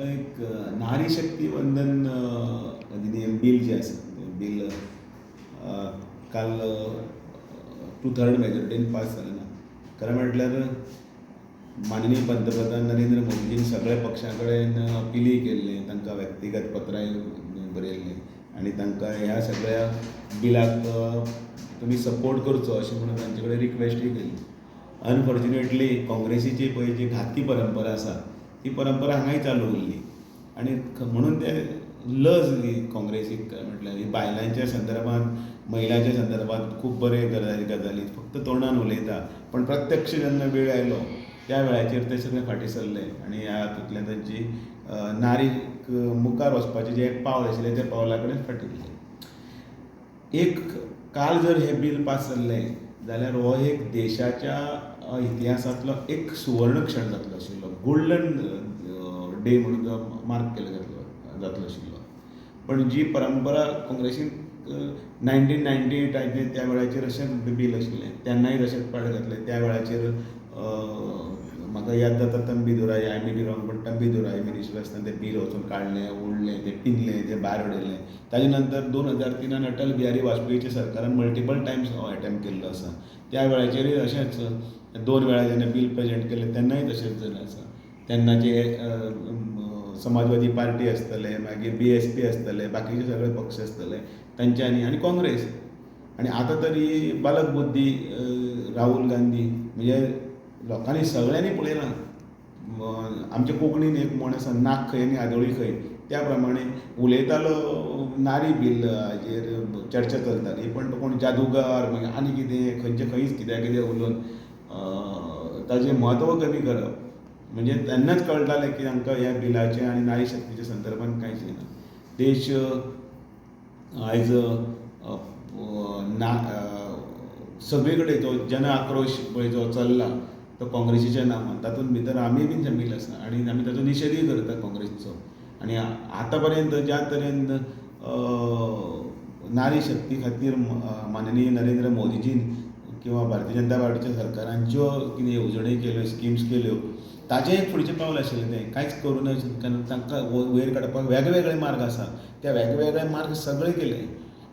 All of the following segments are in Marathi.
एक नारी शक्ती वंदन अधिनियम बिल जे आसा तें बिल काल 2/3 मेजॉरिटीन पास जालें ना. खरें म्हटल्यार माननीय पंतप्रधान नरेंद्र मोदीजीन सगळ्या पक्षां कडेन अपिली केल्ली, तांकां व्यक्तिगत पत्राय बरयल्लीं आनी तांकां ह्या सगळ्या बिलाक तुमी सपोर्ट करचो अशें म्हणून तांचे कडेन रिक्वेस्टूय केल्ली. अनफॉर्च्युनेटली काँग्रेसीची पळय जी घाती परंपरा आसा ती परंपरा हांगाय चालू उरली आनी म्हणून ते लज ही काँग्रेसीक म्हटल्यार ही बायलांच्या संदर्भांत महिलांच्या संदर्भांत खूब बरे गजाली फक्त तोंडान उलयता, पण प्रत्यक्ष जेन्ना वेळ आयलो त्या वेळाचेर ते सगळे फाटीं सरले आनी ह्या हातूंतल्यान तांची नारीक मुखार वचपाचें जें एक पावल आशिल्लें त्या पावला कडेन फाटीं उरले. एक काल जर हें बिल पास जाल्लें जाल्यार हो एक देशाच्या इतिहासांतलो एक सुवर्ण क्षण जातलो आशिल्लो, गोल्डन डे म्हणून जो मार्क केलो जातलो आशिल्लो. पण जी परंपरा काँग्रेसीन 1998 त्या वेळाचेर अशें बील आशिल्लें, तेन्नाय तशेंच पाड घातलें. त्या वेळाचेर म्हाका याद जाता Thambidurai, I may be wrong, पण तंबीदुराई मिनिस्टर आसतना तें बील वचून काडलें, ओडलें, तें पिनलें, तें भायर उडयलें. ताजे नंतर 2003 अटल बिहारी वाजपेयीच्या सरकारान मल्टिपल टायम्स हो अटॅम्प्ट केल्लो आसा. त्या वेळाचेरय अशेंच 2 वेळा जेन्ना बील प्रेजेंट केलें तेन्नाय तशेंच जालें आसा. तेन्नाचे समाजवादी पार्टी आसतले, मागीर BSP आसतले, बाकीचे सगळे पक्ष आसतले तांच्यांनी आनी काँग्रेस आनी आतां तरी बालक बुद्धी राहुल गांधी म्हणजे लोकांनी सगळ्यांनी पळयलां. आमच्या कोंकणीन एक म्हण आसा, नाक खंय आनी आदोळी खंय, त्या प्रमाणे उलयतालो नारी बिल हाजेर चर्चा चलताली, पण तो कोण जादूगार मागीर आनी कितें खंयचे खंयच कित्याक उलोवन ताजें म्हत्व कमी करप. म्हणजे तेन्नाच कळटालें की तांकां ह्या बिलाचें आनी नारी शक्तीच्या संदर्भांत कांयच येना. देश आयज सगळे कडेन तो जन आक्रोश पळय जो चल्ला तो काँग्रेसीच्या नांवान, तातूंत भितर आमी बीन शामील आसा आनी आमी ताचो निशेधूय करता काँग्रेसीचो. आनी आतां पर्यंत ज्या तरेन नारी शक्ती खातीर माननीय नरेंद्र मोदीजीन किंवा भारतीय जनता पार्टीच्या सरकारान ज्यो कितें येवजणी केल्यो, स्किम्स केल्यो, ताजें एक फुडचें पावल आशिल्लें तें. कांयच करूं ना तांकां वयर काडपाक वेगवेगळे मार्ग आसा, त्या वेगवेगळे मार्ग सगळे केले.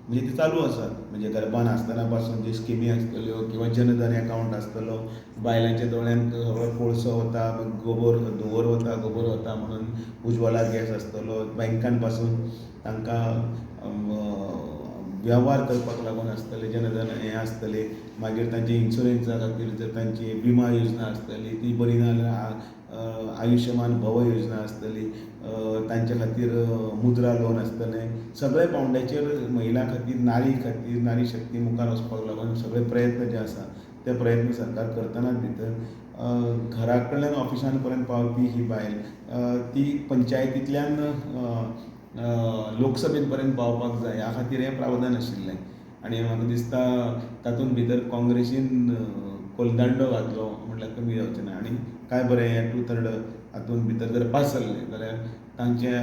म्हणजे ते चालू आसात. म्हणजे गर्भान आसतना पासून जी स्किमी आसतल्यो किंवा जनधन अकावंट आसतलो, बायलांच्या दोळ्यांत सगळो कोळसो वता, धुंवर वता म्हणून उज्वला गॅस आसतलो, बँकान पासून तांकां वेव्हार करपाक लागून आसतले, जनधन हें आसतलें, मागीर तांचे इन्शुरन्सा खातीर जर तांची विमा योजना आसतली ती बरी ना जाल्यार आयुश्यमान भव योजना आसतली, तांचे खातीर मुद्रा लोन आसतलें. सगळे पावंड्याचेर महिला खातीर, नारी शक्ती मुखार वचपाक लागून सगळे प्रयत्न जे आसा ते प्रयत्न सरकार करतना भितर घरा कडल्यान ऑफिसान पर्यंत पावपी ही बायल ती पंचायतींतल्यान लोकसभेन पर्यंत पावपाक जाय ह्या खातीर हें प्रावधान आशिल्लें. आनी म्हाका दिसता तातूंत भितर काँग्रेसीन कोलदांडो घातलो म्हटल्यार कमी जावचें ना. आनी काय बरें हें 2/3 हातूंत भितर जर पास जाल्लें जाल्यार तांच्या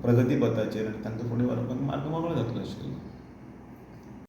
प्रगती पथाचेर तांकां फुडें व्हरपाक मार्ग मोकळो जातलो आशिल्लो.